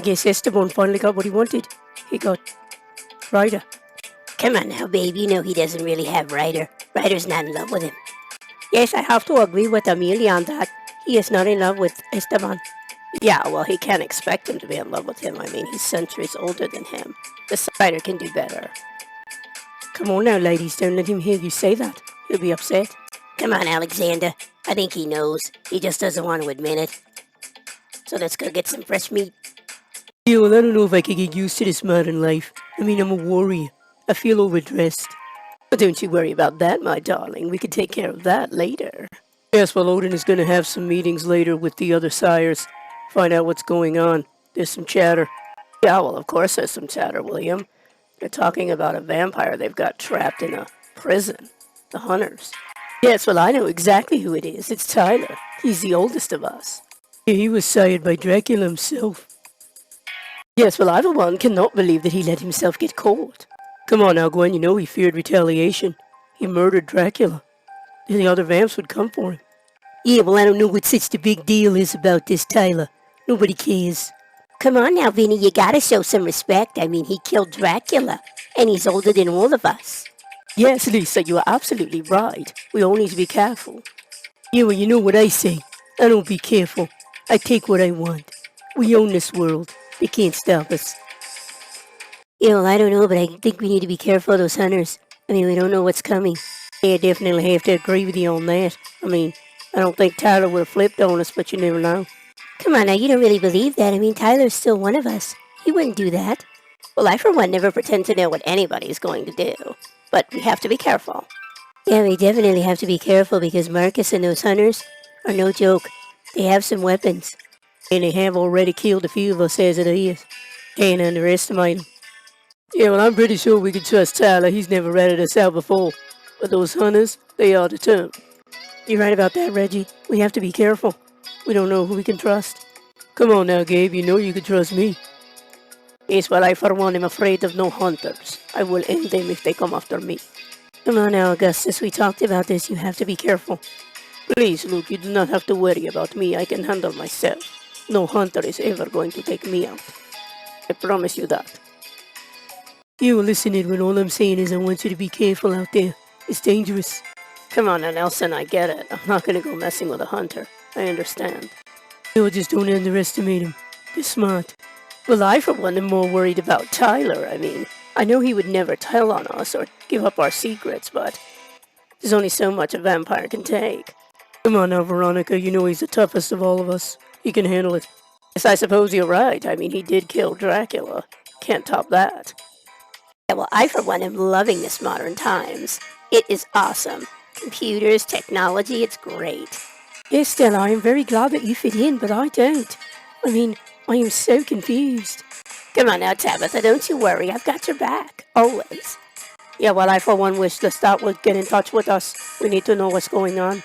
I guess Esteban finally got what he wanted. He got Ryder. Come on now, babe, you know he doesn't really have Ryder. Ryder's not in love with him. Yes, I have to agree with Amelia on that. He is not in love with Esteban. Yeah, well, he can't expect him to be in love with him. I mean, he's centuries older than him. The Ryder can do better. Come on now, ladies, don't let him hear you say that. He'll be upset. Come on, Alexander. I think he knows. He just doesn't want to admit it. So let's go get some fresh meat. Yeah, well, I don't know if I could get used to this modern life. I mean, I'm a warrior. I feel overdressed. But don't you worry about that, my darling. We can take care of that later. Yes, well, Odin is going to have some meetings later with the other sires. Find out what's going on. There's some chatter. Yeah, well, of course there's some chatter, William. They're talking about a vampire they've got trapped in a prison. The Hunters. Yes, well, I know exactly who it is. It's Tyler. He's the oldest of us. Yeah, he was sired by Dracula himself. Yes, well, I, for one, cannot believe that he let himself get caught. Come on now, Gwen, you know he feared retaliation. He murdered Dracula. Then the other vamps would come for him. Yeah, well, I don't know what such the big deal is about this, Tyler. Nobody cares. Come on now, Vinny, you gotta show some respect. I mean, he killed Dracula, and he's older than all of us. Yes, Lisa, you are absolutely right. We all need to be careful. Yeah, well, you know what I say. I don't be careful. I take what I want. We own this world. They can't stop us. Yeah, well, I don't know, but I think we need to be careful of those hunters. I mean, we don't know what's coming. Yeah, I definitely have to agree with you on that. I mean, I don't think Tyler would have flipped on us, but you never know. Come on now, you don't really believe that. I mean, Tyler's still one of us. He wouldn't do that. Well, I, for one, never pretend to know what anybody's going to do. But we have to be careful. Yeah, we definitely have to be careful because Marcus and those hunters are no joke. They have some weapons. And they have already killed a few of us as it is. Can't underestimate them. Yeah, well, I'm pretty sure we can trust Tyler. He's never ratted us out before. But those hunters, they are determined. You're right about that, Reggie. We have to be careful. We don't know who we can trust. Come on now, Gabe. You know you can trust me. Yes, well, I, for one, am afraid of no hunters. I will end them if they come after me. Come on now, Augustus. We talked about this. You have to be careful. Please, Luke, you do not have to worry about me. I can handle myself. No hunter is ever going to take me out. I promise you that. You will listen in when all I'm saying is I want you to be careful out there. It's dangerous. Come on now, Nelson, I get it. I'm not going to go messing with a hunter. I understand. No, just don't underestimate him. They're smart. Well, I, for one, am more worried about Tyler. I mean, I know he would never tell on us or give up our secrets, but there's only so much a vampire can take. Come on now, Veronica. You know he's the toughest of all of us. He can handle it. Yes, I suppose you're right. I mean, he did kill Dracula. Can't top that. Yeah, well, I, for one, am loving this modern times. It is awesome. Computers, technology, it's great. Yes, Stella, I am very glad that you fit in, but I don't. I mean, I am so confused. Come on now, Tabitha, don't you worry. I've got your back. Always. Yeah, well, I, for one, wish the staff would get in touch with us. We need to know what's going on.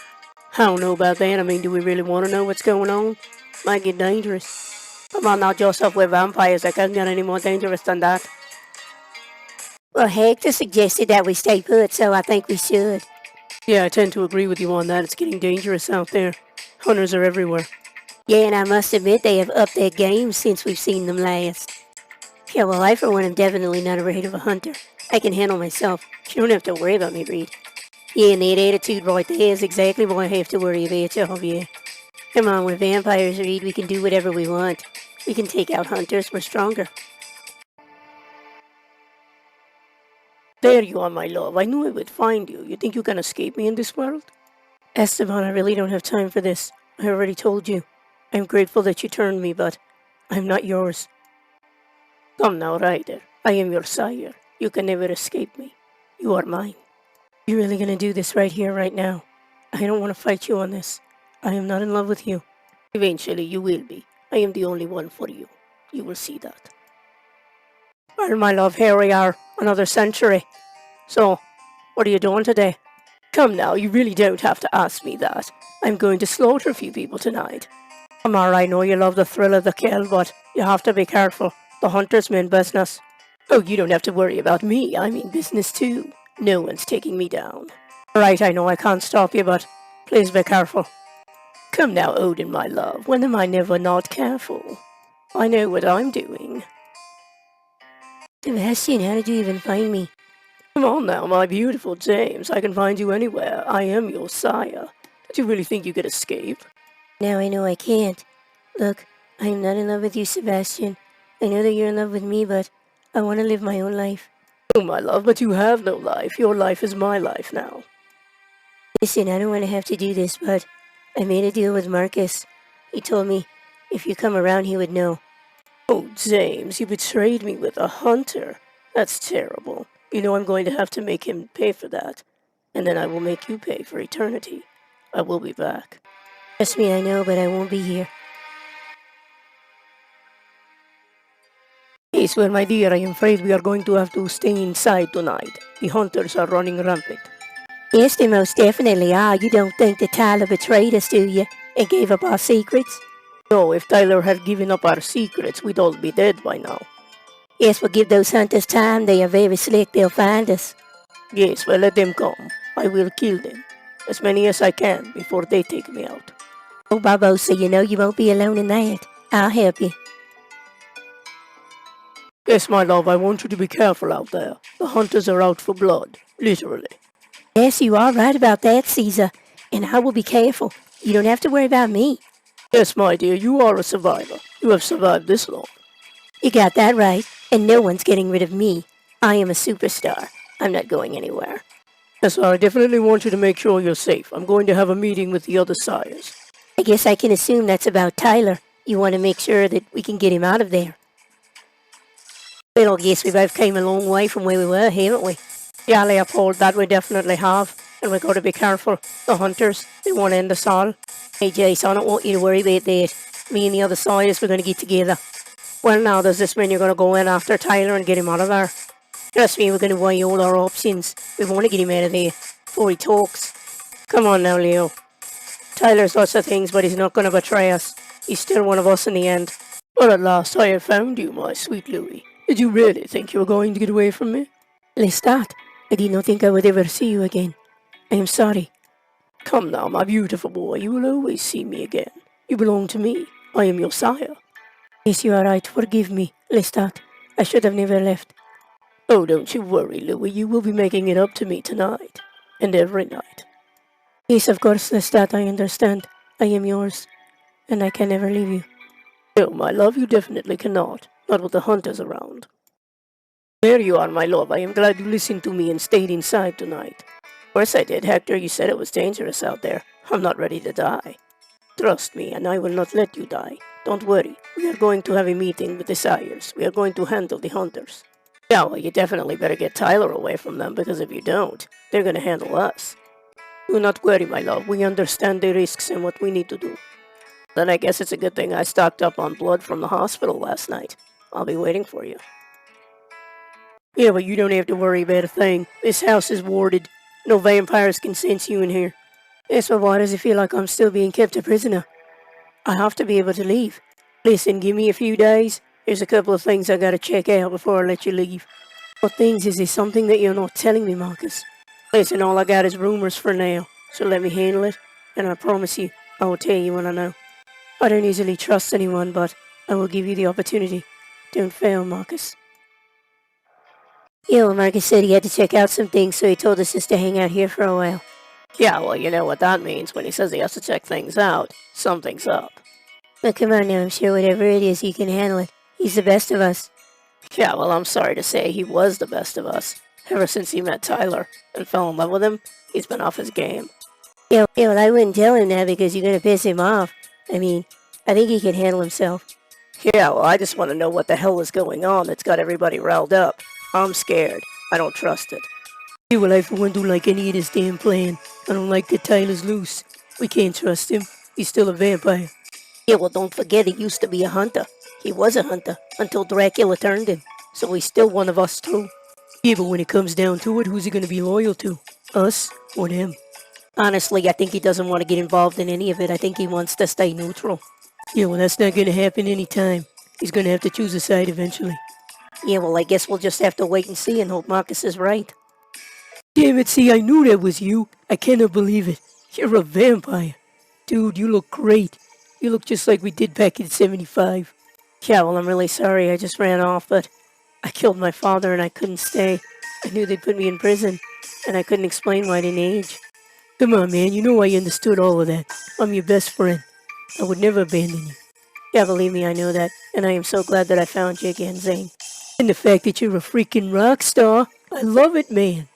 I don't know about that. I mean, do we really want to know what's going on? Might get dangerous. Come on now, Joseph, we're vampires. I can't get any more dangerous than that. Well, Hector suggested that we stay put, so I think we should. Yeah, I tend to agree with you on that. It's getting dangerous out there. Hunters are everywhere. Yeah, and I must admit they have upped their game since we've seen them last. Yeah, well, I, for one, am definitely not afraid of a hunter. I can handle myself. You don't have to worry about me, Reed. Yeah, and that attitude right there is exactly why I have to worry about you, Javier. Come on, we're vampires, Reed. We can do whatever we want. We can take out hunters. We're stronger. There you are, my love. I knew I would find you. You think you can escape me in this world? Esteban, I really don't have time for this. I already told you. I'm grateful that you turned me, but I'm not yours. Come now, Ryder. I am your sire. You can never escape me. You are mine. You're really gonna do this right here, right now? I don't want to fight you on this. I am not in love with you. Eventually, you will be. I am the only one for you. You will see that. Well, my love, here we are. Another century. So, what are you doing today? Come now, you really don't have to ask me that. I'm going to slaughter a few people tonight. Amara, I know you love the thrill of the kill, but you have to be careful. The hunters mean business. Oh, you don't have to worry about me. I mean business too. No one's taking me down. Right, I know I can't stop you, but please be careful. Come now, Odin, my love. When am I never not careful? I know what I'm doing. Sebastian, how did you even find me? Come on now, my beautiful James. I can find you anywhere. I am your sire. Did you really think you could escape? Now I know I can't. Look, I am not in love with you, Sebastian. I know that you're in love with me, but I want to live my own life. Oh, my love, but you have no life. Your life is my life now. Listen, I don't want to have to do this, but I made a deal with Marcus. He told me if you come around, he would know. Oh, James, you betrayed me with a hunter. That's terrible. You know I'm going to have to make him pay for that. And then I will make you pay for eternity. I will be back. Trust me, I know, but I won't be here. Yes, well, my dear, I am afraid we are going to have to stay inside tonight. The hunters are running rampant. Yes, they most definitely are. You don't think that Tyler betrayed us, do you? And gave up our secrets? No, if Tyler had given up our secrets, we'd all be dead by now. Yes, we'll give those hunters time. They are very slick. They'll find us. Yes, well, let them come. I will kill them. As many as I can before they take me out. Oh, Barbosa, you know you won't be alone in that. I'll help you. Yes, my love, I want you to be careful out there. The hunters are out for blood, literally. Yes, you are right about that, Caesar. And I will be careful. You don't have to worry about me. Yes, my dear, you are a survivor. You have survived this long. You got that right. And no one's getting rid of me. I am a superstar. I'm not going anywhere. Yes, I definitely want you to make sure you're safe. I'm going to have a meeting with the other sires. I guess I can assume that's about Tyler. You want to make sure that we can get him out of there. Well, I guess we both came a long way from where we were, haven't we? Yeah, Leopold, that we definitely have. And we've got to be careful. The hunters, they want to end us all. Hey, Jace, I don't want you to worry about that. Me and the other sires, we're going to get together. Well, now, does this mean you're going to go in after Tyler and get him out of there? Trust me, we're going to weigh all our options. We want to get him out of there before he talks. Come on now, Leo. Tyler's lots of things, but he's not going to betray us. He's still one of us in the end. But at last I have found you, my sweet Louis. Did you really think you were going to get away from me? Lestat, I did not think I would ever see you again. I am sorry. Come now, my beautiful boy, you will always see me again. You belong to me. I am your sire. Yes, you are right. Forgive me, Lestat. I should have never left. Oh, don't you worry, Louis. You will be making it up to me tonight. And every night. Yes, of course, Lestat, I understand. I am yours. And I can never leave you. No, my love, you definitely cannot. Not with the hunters around. There you are, my love. I am glad you listened to me and stayed inside tonight. Of course I did, Hector. You said it was dangerous out there. I'm not ready to die. Trust me, and I will not let you die. Don't worry. We are going to have a meeting with the sires. We are going to handle the hunters. Yeah, well, you definitely better get Tyler away from them, because if you don't, they're going to handle us. Do not worry, my love. We understand the risks and what we need to do. Then I guess it's a good thing I stocked up on blood from the hospital last night. I'll be waiting for you. Yeah, but you don't have to worry about a thing. This house is warded. No vampires can sense you in here. Yes, but why does it feel like I'm still being kept a prisoner? I have to be able to leave. Listen, give me a few days. There's a couple of things I gotta check out before I let you leave. What things? Is there something that you're not telling me, Marcus? Listen, all I got is rumors for now, so let me handle it, and I promise you, I will tell you when I know. I don't easily trust anyone, but I will give you the opportunity. Don't fail, Marcus. Yeah, well, Marcus said he had to check out some things, so he told us just to hang out here for a while. Yeah, well, you know what that means when he says he has to check things out. Something's up. But come on now, I'm sure whatever it is, he can handle it. He's the best of us. Yeah, well, I'm sorry to say he was the best of us. Ever since he met Tyler and fell in love with him, he's been off his game. Yeah, well, I wouldn't tell him that because you're going to piss him off. I mean, I think he can handle himself. Yeah, well, I just want to know what the hell is going on that's got everybody riled up. I'm scared. I don't trust it. Yeah, well, I for one don't like any of this damn plan. I don't like that Tyler's loose. We can't trust him. He's still a vampire. Yeah, well, don't forget he used to be a hunter. He was a hunter until Dracula turned him. So he's still one of us too. Yeah, but when it comes down to it, who's he going to be loyal to? Us or them? Honestly, I think he doesn't want to get involved in any of it. I think he wants to stay neutral. Yeah, well, that's not going to happen anytime. He's going to have to choose a side eventually. Yeah, well, I guess we'll just have to wait and see and hope Marcus is right. Damn it, see, I knew that was you. I cannot believe it. You're a vampire. Dude, you look great. You look just like we did back in '75. Yeah, well, I'm really sorry. I just ran off, but I killed my father and I couldn't stay. I knew they'd put me in prison, and I couldn't explain why I didn't age. Come on, man, you know I understood all of that. I'm your best friend. I would never abandon you. Yeah, believe me, I know that, and I am so glad that I found you again, Zane. And the fact that you're a freaking rock star, I love it, man.